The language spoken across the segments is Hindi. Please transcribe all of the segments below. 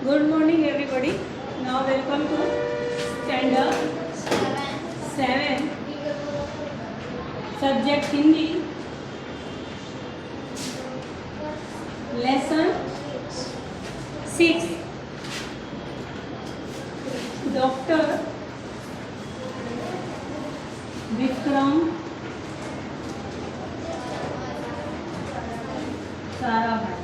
Good morning, everybody. Now, welcome to standard 7, subject Hindi, lesson 6. Dr. Vikram Sarabhai.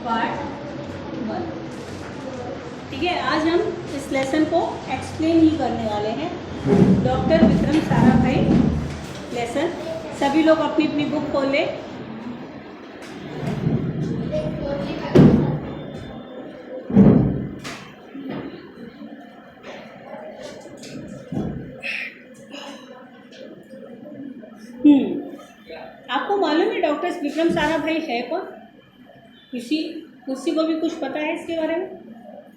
Part 1. ठीक है, आज हम इस लेसन को एक्सप्लेन ही करने वाले हैं. Doctor Vikram Sarabhai lesson. सभी लोग अपनी अपनी बुक खोलें. आपको मालूम है डॉक्टर विक्रम साराभाई है कौन? किसी को भी कुछ पता है इसके बारे में?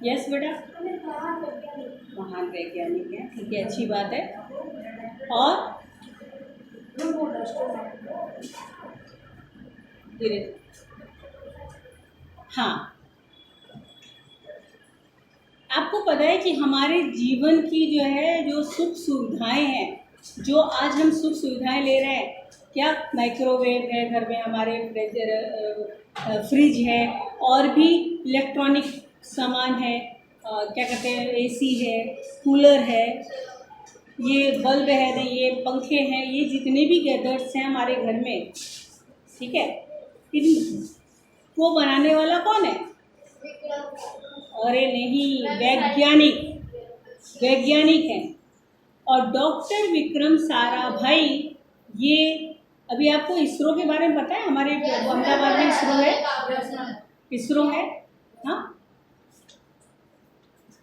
यस बेटा, महान वैज्ञानिक है. ठीक है, अच्छी बात है. और धीरे, हाँ, आपको पता है कि हमारे जीवन की जो सुख सुविधाएं हैं, जो आज हम सुख सुविधाएं ले रहे हैं, क्या माइक्रोवेव है घर में, हमारे फ्रिज है, और भी इलेक्ट्रॉनिक सामान है, क्या कहते हैं, एसी है, कूलर है, ये बल्ब है, ये पंखे हैं, ये जितने भी गैजेट्स हैं हमारे घर में, ठीक है, वो बनाने वाला कौन है? अरे नहीं, वैज्ञानिक हैं. और डॉक्टर विक्रम साराभाई, ये अभी आपको इसरो के बारे में पता है? हमारे अहमदाबाद में इसरो है. हाँ,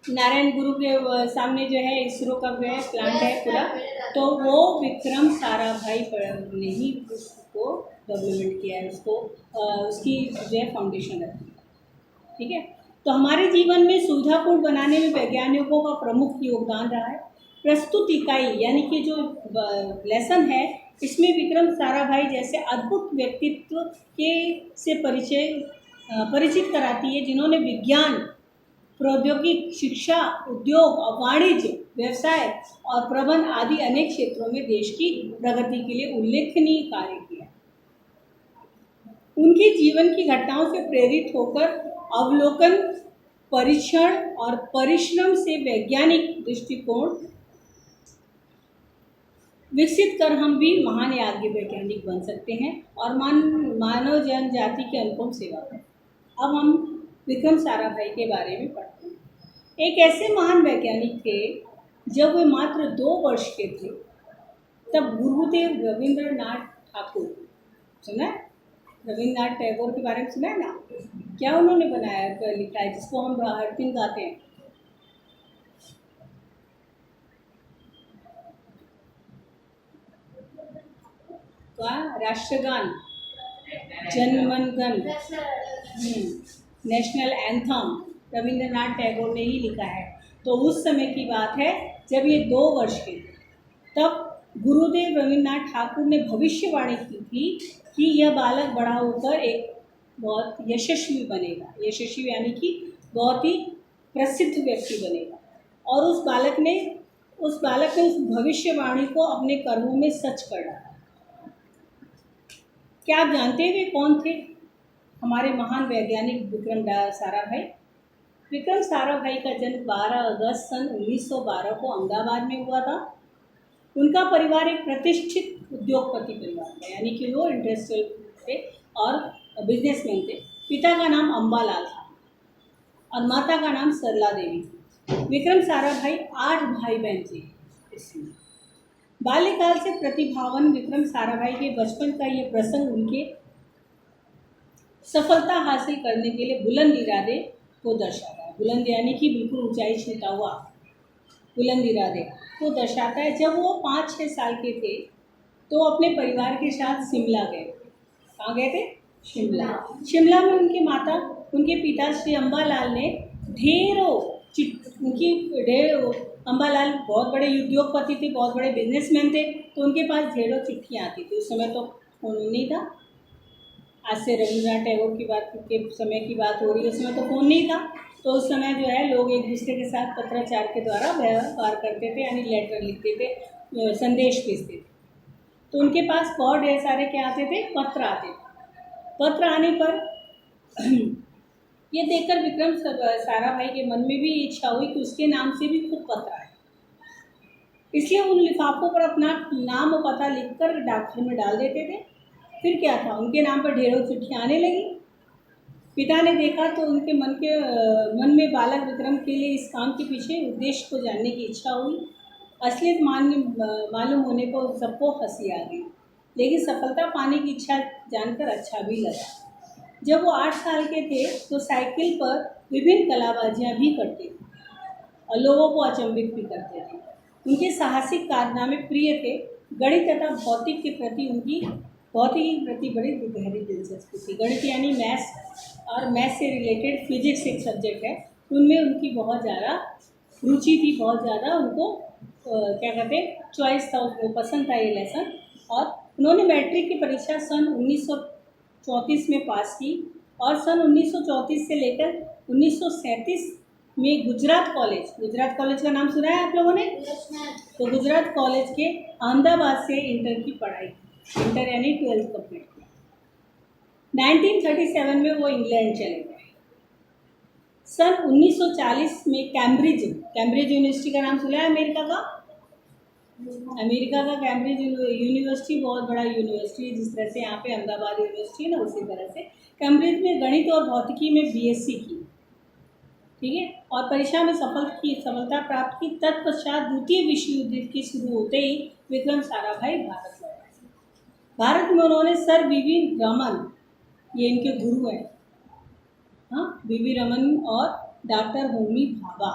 नारायण गुरु के सामने जो है इसरो का जो है प्लांट है पूरा. तो वो विक्रम साराभाई ने ही उसको डेवलपमेंट किया है, उसको उसकी जो है फाउंडेशन रखी है. ठीक है, तो हमारे जीवन में सुविधापूर्ण बनाने में वैज्ञानिकों का प्रमुख योगदान रहा है. प्रस्तुत इकाई यानी कि जो लेसन है, इसमें विक्रम साराभाई जैसे अद्भुत व्यक्तित्व के से परिचित कराती है, जिन्होंने विज्ञान, प्रौद्योगिकी, शिक्षा, उद्योग और वाणिज्य, व्यवसाय और प्रबंध आदि अनेक क्षेत्रों में देश की प्रगति के लिए उल्लेखनीय कार्य किया. उनके जीवन की घटनाओं से प्रेरित होकर अवलोकन, परीक्षण और परिश्रम से वैज्ञानिक दृष्टिकोण विकसित कर हम भी महान आगे वैज्ञानिक बन सकते हैं और मानव जनजाति की अनुपम सेवा करें. अब हम विक्रम साराभाई के बारे में पढ़ते हैं. एक ऐसे महान वैज्ञानिक थे, जब वे मात्र 2 वर्ष के थे तब गुरुदेव रविंद्रनाथ ठाकुर, सुना है? रविंद्रनाथ टैगोर के बारे में सुना है ना? क्या उन्होंने बनाया, लिखा है, जिसको हम हर दिन गाते हैं? राष्ट्रगान, जनगण मन, नेशनल एंथम रविंद्रनाथ टैगोर ने ही लिखा है. तो उस समय की बात है जब ये 2 वर्ष के थे, तब गुरुदेव रविंद्रनाथ ठाकुर ने भविष्यवाणी की थी कि यह बालक बड़ा होकर एक बहुत यशस्वी बनेगा. यशस्वी यानी कि बहुत ही प्रसिद्ध व्यक्ति बनेगा. और उस बालक ने उस भविष्यवाणी को अपने कर्मों में सच कर डाला. क्या आप जानते हैं वे कौन थे? हमारे महान वैज्ञानिक विक्रम साराभाई. विक्रम साराभाई का जन्म 12 अगस्त सन 1912 को अहमदाबाद में हुआ था. उनका परिवार एक प्रतिष्ठित उद्योगपति परिवार था, यानी कि वो इंडस्ट्रियल थे और बिजनेसमैन थे. पिता का नाम अंबालाल था और माता का नाम सरला देवी थी. विक्रम साराभाई 8 भाई बहन थे. इसमें बाल्यकाल से प्रतिभावान विक्रम साराभाई के बचपन का ये प्रसंग उनके सफलता हासिल करने के लिए बुलंद इरादे को दर्शाता है. बुलंद यानी कि बिल्कुल ऊंचाई छूता हुआ, बुलंद इरादे को दर्शाता है. जब वो 5-6 साल के थे तो अपने परिवार के साथ शिमला गए. कहाँ गए थे? शिमला में उनके पिता श्री अंबालाल ने अंबालाल बहुत बड़े उद्योगपति थे, बहुत बड़े बिजनेसमैन थे, तो उनके पास ढेरों चिट्ठियाँ आती थी. उस समय तो फोन नहीं था, आज से रविंद्रनाथ टैगोर की बात के समय की बात हो रही है, उस समय तो फ़ोन नहीं था, तो उस समय जो है लोग एक दूसरे के साथ पत्राचार के द्वारा व्यवहार करते थे, यानी लेटर लिखते थे, संदेश भेजते थे। तो उनके पास बहुत ढेर सारे क्या आते थे, पत्र आते थे। पत्र आने पर ये देखकर विक्रम साराभाई के मन में भी इच्छा हुई कि उसके नाम से भी खूब पत्र आए, इसलिए उन लिफाफों पर अपना नाम और पता लिखकर डाकघर में डाल देते थे। फिर क्या था, उनके नाम पर ढेरों चिट्ठियाँ आने लगी। पिता ने देखा तो उनके मन में बालक विक्रम के लिए इस काम के पीछे उद्देश्य को जानने की इच्छा हुई। असलियत मालूम होने पर सबको हंसी आ गई, लेकिन सफलता पाने की इच्छा जानकर अच्छा भी लगा। जब वो 8 साल के थे तो साइकिल पर विभिन्न कलाबाजियाँ भी करते थे और लोगों को अचंभित भी करते थे। उनके साहसिक कारनामे प्रिय थे। गणित तथा भौतिकी के प्रति बड़ी गहरी दिलचस्पी थी। गणित यानी मैथ्स और मैथ्स से रिलेटेड फिजिक्स एक सब्जेक्ट है, उनमें उनकी बहुत ज़्यादा रुचि थी, बहुत ज़्यादा उनको क्या कहते हैं, चॉइस था, उनको पसंद था ये लेसन। और उन्होंने मैट्रिक की परीक्षा सन 1934 में पास की और सन 1934 से लेकर 1937 में गुजरात कॉलेज का नाम सुना है आप लोगों ने? तो गुजरात कॉलेज के अहमदाबाद से इंटर की पढ़ाई, इंटर यानी 12th कंप्लीट की। 1937 में वो इंग्लैंड चले गए। सन 1940 में कैम्ब्रिज यूनिवर्सिटी का नाम सुना है? अमेरिका का कैम्ब्रिज यूनिवर्सिटी बहुत बड़ा यूनिवर्सिटी है, जिस तरह से यहाँ पे अहमदाबाद यूनिवर्सिटी है ना, उसी तरह से कैम्ब्रिज में गणित और भौतिकी में बीएससी की, ठीक है, और परीक्षा में सफलता प्राप्त की। तत्पश्चात द्वितीय विश्व युद्ध की शुरू होते ही विक्रम साराभाई भारत लौटे। भारत में उन्होंने सर वीवी रमन, ये इनके गुरु हैं, हाँ, वीवी रमन और डॉक्टर होमी भाभा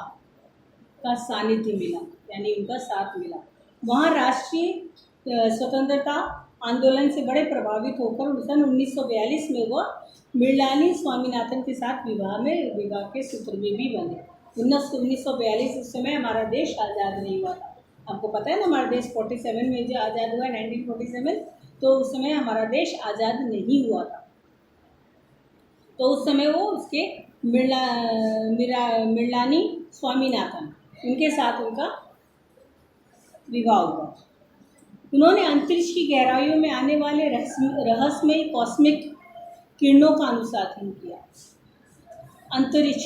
का सानिध्य मिला, यानी उनका साथ मिला। वहाँ राष्ट्रीय स्वतंत्रता आंदोलन से बड़े प्रभावित होकर सन 1942 में वह मृणालिनी स्वामीनाथन के साथ विवाह के सूत्रधार भी बने। 1942 उस समय हमारा देश आज़ाद नहीं हुआ था, आपको पता है ना, हमारा देश 47 में जो आज़ाद हुआ 1947, तो उस समय हमारा देश आज़ाद नहीं हुआ था। तो उस समय वो उसके मृणालिनी स्वामीनाथन, उनके साथ उनका विवाह हुआ। उन्होंने अंतरिक्ष की गहराइयों में आने वाले रहस्यमय कॉस्मिक किरणों का अनुसंधान किया। अंतरिक्ष,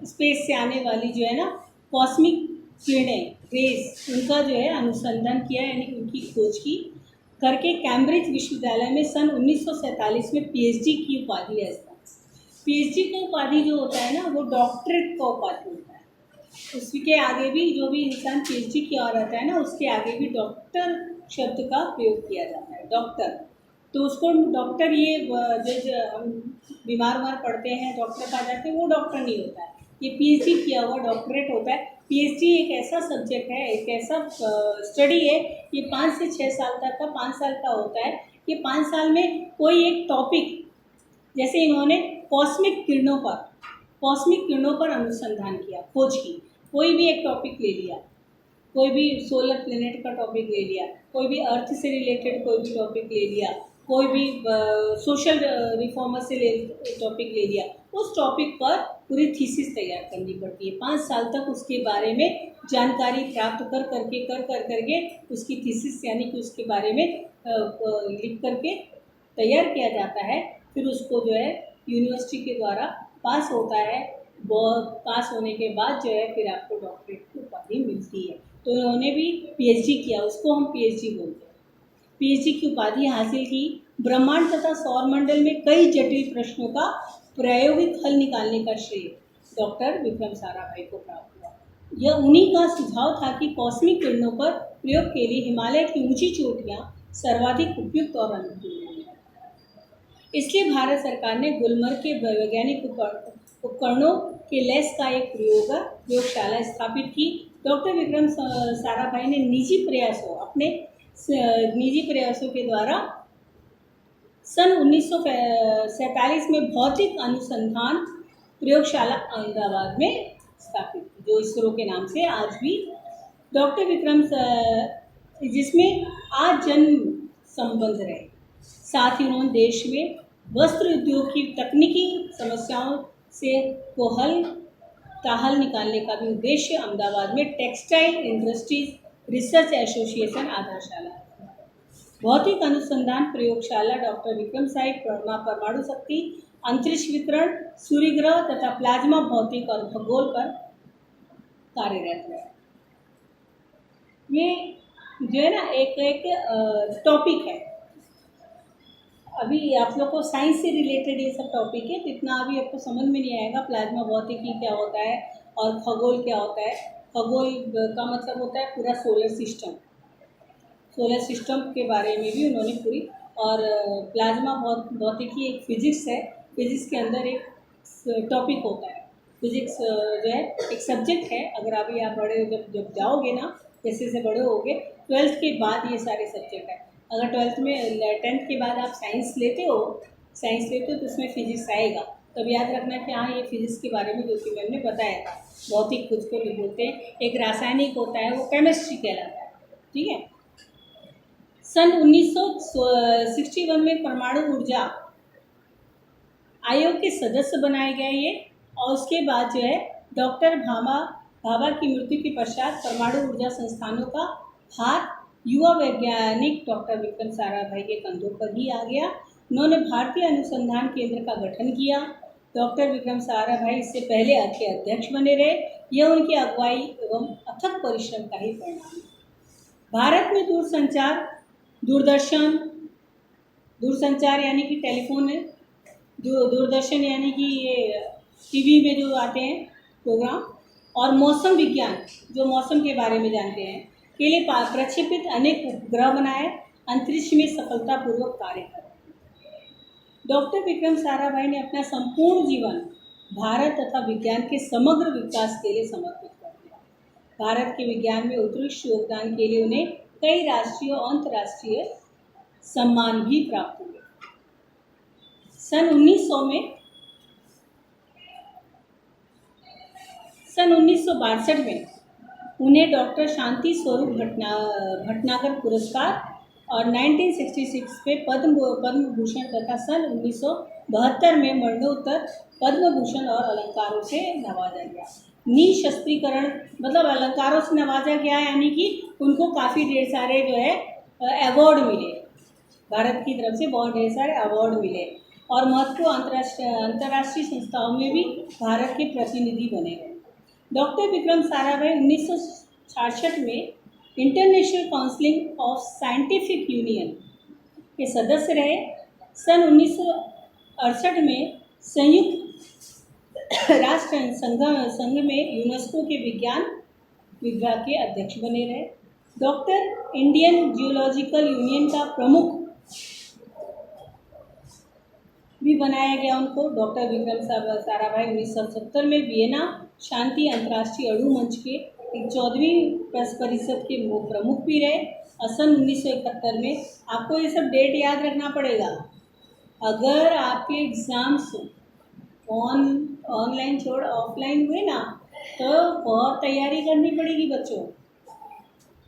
स्पेस से आने वाली जो है ना कॉस्मिक किरणें, रेस, उनका जो है अनुसंधान किया, यानी उनकी खोज की करके कैम्ब्रिज विश्वविद्यालय में सन 1947 में पीएचडी की उपाधि है। पीएचडी की उपाधि जो होता है ना, वो डॉक्टरेट का उपाधि होता है। उसके आगे भी जो भी इंसान पीएचडी किया रहता है ना, उसके आगे भी डॉक्टर शब्द का प्रयोग किया जाता है, डॉक्टर। तो उसको डॉक्टर, ये जो हम बीमार पड़ते हैं डॉक्टर कहा जाते हैं, वो डॉक्टर नहीं होता है, ये पीएचडी किया हुआ डॉक्टरेट होता है। पीएचडी एक ऐसा सब्जेक्ट है, एक ऐसा स्टडी है, ये 5 से 6 साल तक का, 5 साल का होता है। ये 5 साल में कोई एक टॉपिक, जैसे इन्होंने कॉस्मिक किरणों पर अनुसंधान किया, खोज की, कोई भी एक टॉपिक ले लिया, कोई भी सोलर प्लेनेट का टॉपिक ले लिया, कोई भी अर्थ से रिलेटेड कोई भी टॉपिक ले लिया, कोई भी सोशल रिफॉर्मर से टॉपिक ले लिया, उस टॉपिक पर पूरी थीसिस तैयार करनी पड़ती है। 5 साल तक उसके बारे में जानकारी प्राप्त कर करके उसकी थीसिस, यानी कि उसके बारे में लिख करके तैयार किया जाता है। फिर उसको जो है यूनिवर्सिटी के द्वारा पास होता है। पास होने के बाद जो है फिर आपको डॉक्टरेट की उपाधि मिलती है। तो उन्होंने भी पीएचडी किया, उसको हम पीएचडी बोलते हैं। पीएचडी की उपाधि हासिल की। ब्रह्मांड तथा सौरमंडल में कई जटिल प्रश्नों का प्रायोगिक हल निकालने का श्रेय डॉक्टर विक्रम साराभाई को प्राप्त हुआ। यह उन्हीं का सुझाव था कि कॉस्मिक किरणों पर प्रयोग के लिए हिमालय की ऊंची चोटियां सर्वाधिक उपयुक्त और अनुकूल हैं। इसलिए भारत सरकार ने गुलमर्ग के वैज्ञानिक उपकरणों के लैस का एक प्रयोगशाला स्थापित की। डॉक्टर विक्रम साराभाई ने अपने निजी प्रयासों के द्वारा सन 1947 में भौतिक अनुसंधान प्रयोगशाला अहमदाबाद में स्थापित की, जो इसरो के नाम से आज भी डॉक्टर विक्रम, जिसमें आज जन्म संबंध रहे। साथ ही उन्होंने देश में वस्त्र उद्योग की तकनीकी समस्याओं से को हल निकालने का भी उद्देश्य अहमदाबाद में टेक्सटाइल इंडस्ट्रीज रिसर्च एसोसिएशन आधारशाला। भौतिक अनुसंधान प्रयोगशाला डॉक्टर विक्रम साराभाई परमाणु शक्ति, अंतरिक्ष वितरण, सूर्यग्रह तथा प्लाज्मा भौतिक और खगोल पर कार्यरत है। ये जो है ना एक टॉपिक है। अभी आप लोग को साइंस से रिलेटेड ये सब टॉपिक है, तो इतना अभी आपको समझ में नहीं आएगा प्लाज्मा भौतिकी क्या होता है और खगोल क्या होता है। खगोल का मतलब होता है पूरा सोलर सिस्टम के बारे में भी उन्होंने पूरी, और प्लाज्मा भौतिकी एक फिजिक्स है। फिजिक्स के अंदर एक टॉपिक होता है। फिजिक्स जो है एक सब्जेक्ट है। अगर अभी आप बड़े जब जाओगे ना, जैसे जैसे बड़े होगे, 12th के बाद ये सारे सब्जेक्ट है। अगर 12th में 10th के बाद आप साइंस लेते हो तो उसमें फिजिक्स आएगा। तब याद रखना कि हाँ, ये फिजिक्स के बारे में ज्योति मैम ने बताया था। भौतिक कुछ को बोलते हैं, एक रासायनिक होता है, वो केमिस्ट्री कहलाता है। ठीक है। सन 1961 में परमाणु ऊर्जा आयोग के सदस्य बनाए गए ये, और उसके बाद जो है डॉक्टर भाभा की मृत्यु के पश्चात परमाणु ऊर्जा संस्थानों का भार युवा वैज्ञानिक डॉक्टर विक्रम साराभाई के कंधों पर ही आ गया। उन्होंने भारतीय अनुसंधान केंद्र का गठन किया। डॉक्टर विक्रम साराभाई इससे पहले के अध्यक्ष बने रहे। यह उनकी अगुवाई एवं अथक परिश्रम का ही परिणाम है। भारत में दूरसंचार यानी कि टेलीफोन है, दूरदर्शन यानी कि ये टीवी में जो आते हैं प्रोग्राम, और मौसम विज्ञान जो मौसम के बारे में जानते हैं के लिए प्रक्षेपित अनेक उपग्रह बनाए, अंतरिक्ष में सफलतापूर्वक कार्य किया। डॉक्टर विक्रम साराभाई ने अपना संपूर्ण जीवन भारत तथा विज्ञान के समग्र विकास के लिए समर्पित कर दिया। भारत के विज्ञान में उत्कृष्ट योगदान के लिए उन्हें कई राष्ट्रीय और अंतर्राष्ट्रीय सम्मान भी प्राप्त हुए। सन 1962 में उन्हें डॉक्टर शांति स्वरूप भटनागर पुरस्कार और 1966 में पद्म भूषण तथा सन 1972 में मरणोत्तर पद्म भूषण और अलंकारों से नवाजा गया। निशस्त्रीकरण मतलब अलंकारों से नवाजा गया, यानी कि उनको काफ़ी ढेर सारे जो है अवार्ड मिले, भारत की तरफ से बहुत ढेर सारे अवार्ड मिले, और महत्वपूर्ण अंतर्राष्ट्रीय संस्थाओं में भी भारत के प्रतिनिधि बने गए। डॉक्टर विक्रम साराभाई 1966 में international council of scientific union के सदस्य रहे। सन 1968 में संयुक्त राष्ट्र संघ में यूनेस्को के विज्ञान विभाग के अध्यक्ष बने रहे। डॉक्टर इंडियन जियोलॉजिकल यूनियन का प्रमुख भी बनाया गया उनको। डॉक्टर विक्रम साराभाई 1970 में वियना शांति अंतर्राष्ट्रीय अणु मंच के 14वीं परिषद के प्रमुख भी रहे। और सन 1971 में आपको ये सब डेट याद रखना पड़ेगा। अगर आपके एग्ज़ाम्स ऑनलाइन छोड़ ऑफलाइन हुए ना, तो बहुत तैयारी करनी पड़ेगी बच्चों।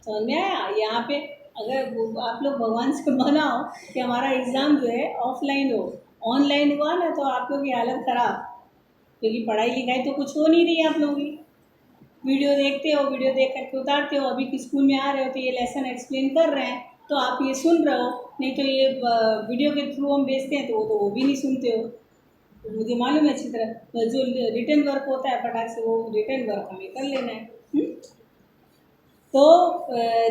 समझ में आया? यहाँ पे अगर आप लोग भगवान से मनाओ कि हमारा एग्ज़ाम जो है ऑफलाइन हो, ऑनलाइन हुआ ना तो आप लोग की हालत ख़राब, क्योंकि पढ़ाई लिखाई तो कुछ हो नहीं रही है। आप लोगों की वीडियो देखते हो, वीडियो देख करके उतारते हो। अभी स्कूल में आ रहे हो तो ये लेसन एक्सप्लेन कर रहे हैं तो आप ये सुन रहे हो, नहीं तो ये वीडियो के थ्रू हम भेजते हैं तो वो भी नहीं सुनते हो। तो मुझे मालूम है अच्छी तरह। जो रिटर्न वर्क होता है फटाक से वो रिटर्न वर्क हमें कर लेना है। तो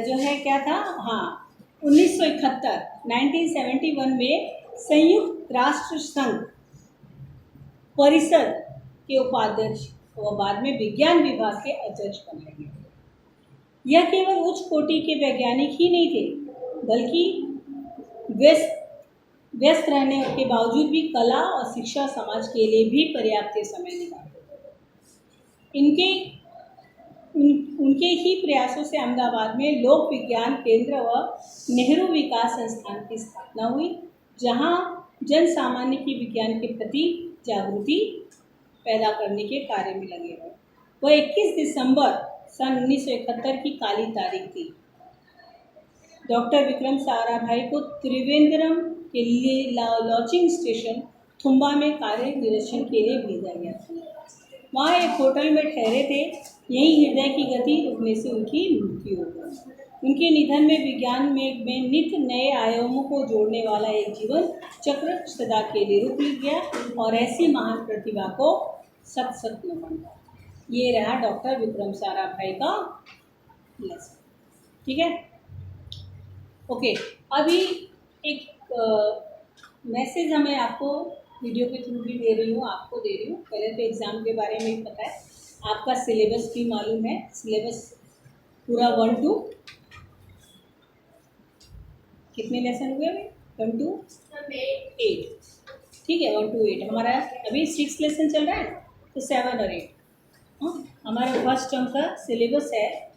जो है क्या था, हाँ 1971 में संयुक्त राष्ट्र संघ परिषद के उपाध्यक्ष व बाद में विज्ञान विभाग के अध्यक्ष बनाए गए। यह केवल उच्च कोटि के वैज्ञानिक ही नहीं थे, बल्कि व्यस्त रहने के बावजूद भी कला और शिक्षा समाज के लिए भी पर्याप्त समय निकालते थे। उनके ही प्रयासों से अहमदाबाद में लोक विज्ञान केंद्र व नेहरू विकास संस्थान की स्थापना हुई, जहां जन सामान्य की विज्ञान के प्रति जागृति पैदा करने के कार्य में लगे रहे। वह 21 दिसंबर सन 1971 की काली तारीख थी। डॉक्टर विक्रम साराभाई को त्रिवेंद्रम के लिए लॉन्चिंग स्टेशन थुम्बा में कार्य निरीक्षण के लिए भेजा गया। वहाँ एक होटल में ठहरे थे, यही हृदय की गति रुकने से उनकी मृत्यु हो गई। उनके निधन में विज्ञान में नित्य नए आयामों को जोड़ने वाला एक जीवन चक्र सदा के लिए रुक गया और ऐसी महान प्रतिभा को सत सत नमन। ये रहा डॉक्टर विक्रम साराभाई का लेसन। ठीक है, ओके। अभी एक मैसेज हमें आपको वीडियो के थ्रू भी दे रही हूँ, आपको दे रही हूँ। पहले तो एग्ज़ाम के बारे में ही पता है, आपका सिलेबस भी मालूम है। सिलेबस पूरा 1 to कितने लेसन हुए अभी? 1 to 8। ठीक है, 1 to 8 हमारा अभी 6 लेसन चल रहा है, तो 7 और 8 हमारा फर्स्ट टर्म का सिलेबस है।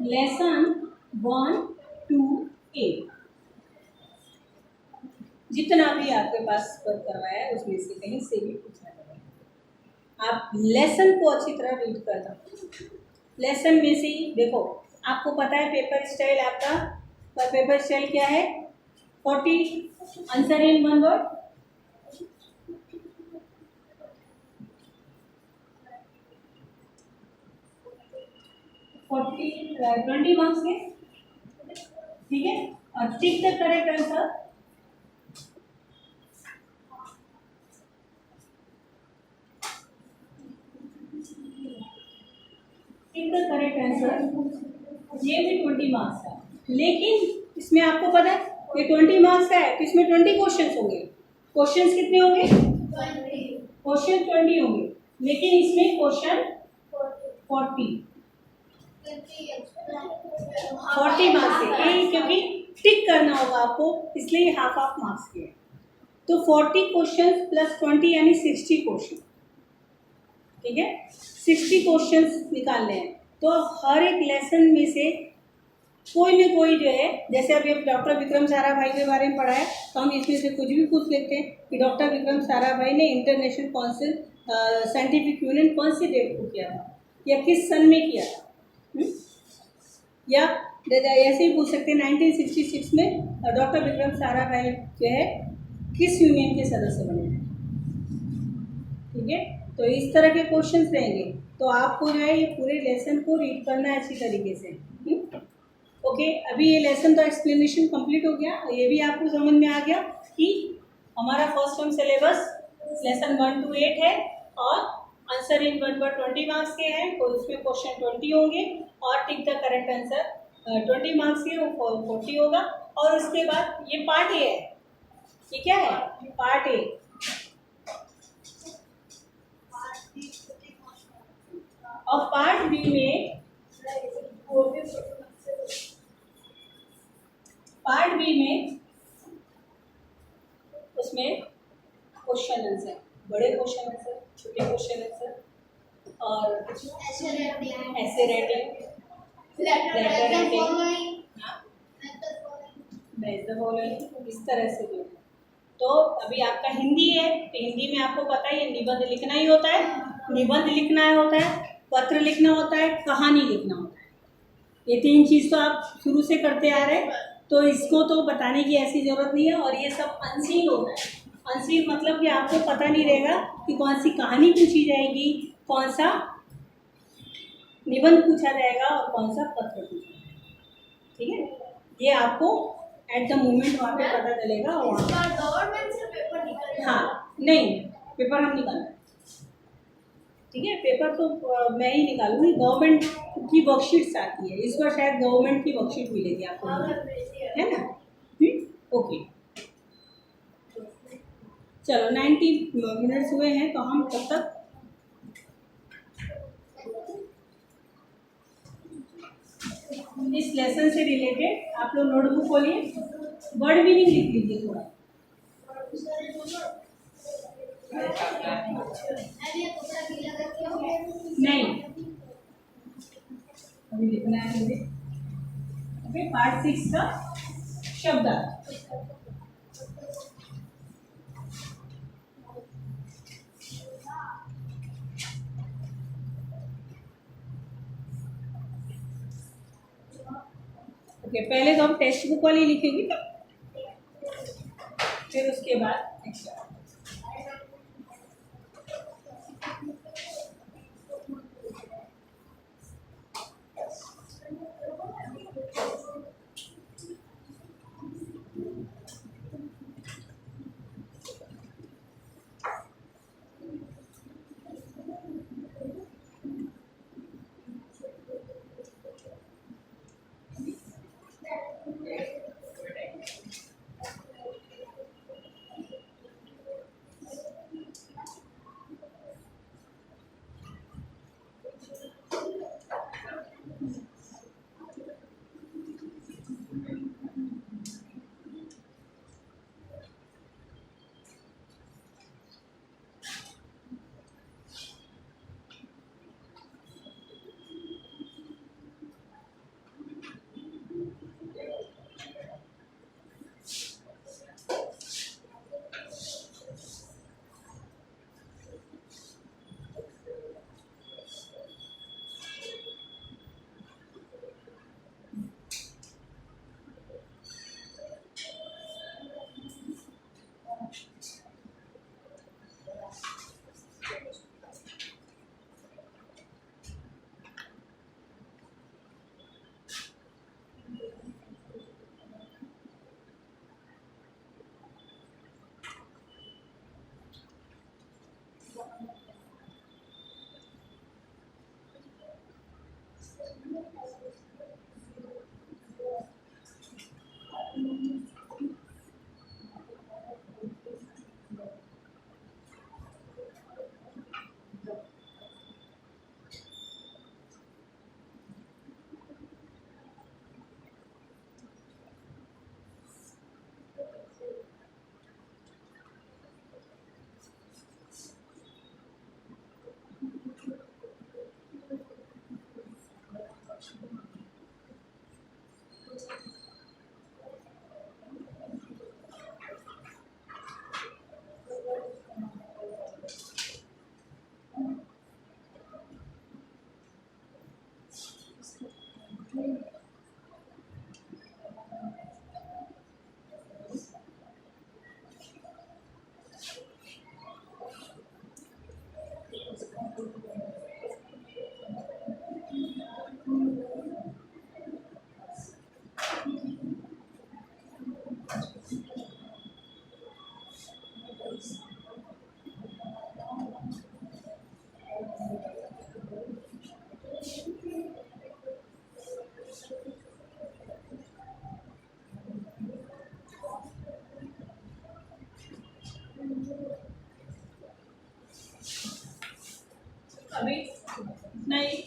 लेसन 1 to 8 जितना भी आपके पास पर करवाया है उसमें से कहीं से भी पूछना पड़ेगा। आप लेसन को अच्छी तरह रीड कर दो। लेसन में से ही देखो, आपको पता है पेपर स्टाइल आपका, पेपर स्टाइल क्या है? 40 आंसर इन 1 वर्ड, 20 मार्क्स के। ठीक है, और tick the correct answer. Tick the correct answer, ये भी 20 मार्क्स का। लेकिन इसमें आपको पता है ये 20 मार्क्स का है, तो इसमें 20 क्वेश्चंस होंगे। क्वेश्चंस कितने होंगे? क्वेश्चन 20 होंगे, लेकिन इसमें क्वेश्चन 40 मार्क्स है, क्योंकि टिक करना होगा आपको, इसलिए हाफ मार्क्स के। तो 40 क्वेश्चन प्लस 20 यानी 60 क्वेश्चन। ठीक है, 60 क्वेश्चन निकालने हैं। तो हर एक लेसन में से कोई न कोई जो है, जैसे अभी डॉक्टर विक्रम साराभाई के बारे में पढ़ा है, तो हम इसमें से कुछ भी पूछ लेते हैं कि डॉक्टर विक्रम साराभाई ने इंटरनेशनल काउंसिल साइंटिफिक यूनियन कौन सी डेट को किया था, या किस सन में किया था। या ऐसे ही पूछ सकते हैं 1966 में डॉक्टर विक्रम साराभाई जो है किस यूनियन के सदस्य बने। ठीक है, तो इस तरह के क्वेश्चंस रहेंगे। तो आपको जो है ये पूरे लेसन को रीड करना है अच्छी तरीके से। ओके, अभी ये लेसन तो एक्सप्लेनेशन कंप्लीट हो गया, ये भी आपको समझ में आ गया कि हमारा first term syllabus lesson 1 to 8 है और आंसर इन 1 वर्ड 20 मार्क्स के हैं, तो उसमें क्वेश्चन 20 होंगे और tick the correct answer 20 marks के वो 40 होगा। और उसके बाद ये पार्ट ए है, ये क्या है? Part A. और पार्ट बी में उसमें क्वेश्चन आंसर, बड़े क्वेश्चन आंसर, छोटे क्वेश्चन आंसर और ऐसे राइटिंग, लेटर राइटिंग, इस तरह से जो। तो अभी आपका हिंदी है, तो हिंदी में आपको पता है ये निबंध लिखना ही होता है, निबंध लिखना होता है, पत्र लिखना होता है, कहानी लिखना होता है। ये 3 चीज़ तो आप शुरू से करते आ रहे हैं, तो इसको तो बताने की ऐसी ज़रूरत नहीं है। और ये सब अनसीन होता है। अनसीन मतलब कि आपको पता नहीं रहेगा कि कौन सी कहानी पूछी जाएगी, कौन सा निबंध पूछा जाएगा और कौन सा पत्र पूछा जाएगा। ठीक है, ये आपको एट द मोमेंट वहाँ पे पता चलेगा। गवर्नमेंट से पेपर निकाल, हाँ नहीं, पेपर हम निकालना। ठीक है, पेपर तो मैं ही निकालूंगी, गवर्नमेंट की वर्कशीट्स आती है, इस बार शायद गवर्नमेंट की वर्कशीट मिलेगी आपको, है ना? ओके, चलो 90 मिनट्स हुए हैं, तो हम तब तक इस लेसन से रिलेटेड आप लोग नोटबुक खोलिए, वर्ड मीनिंग लिख लीजिए थोड़ा। नहीं, अभी लिखना है मुझे। ओके, पार्ट 6 का शब्दार्थ। ओके, पहले तो हम टेक्स्ट बुक वाली लिखेंगे, फिर उसके बाद एक्स्ट्रा। अभी नहीं,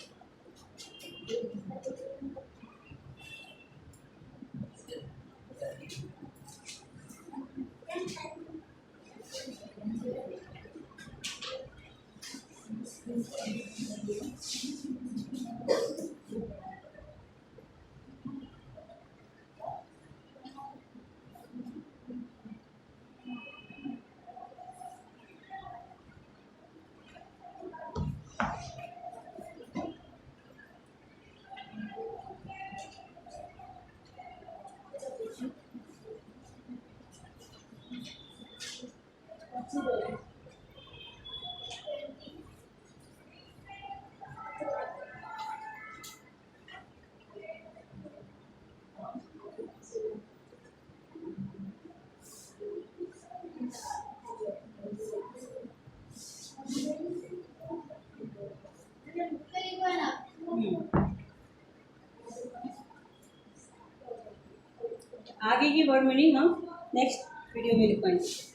आगे की वर्ड मीनिंग हम नेक्स्ट वीडियो में लिखवाएंगे।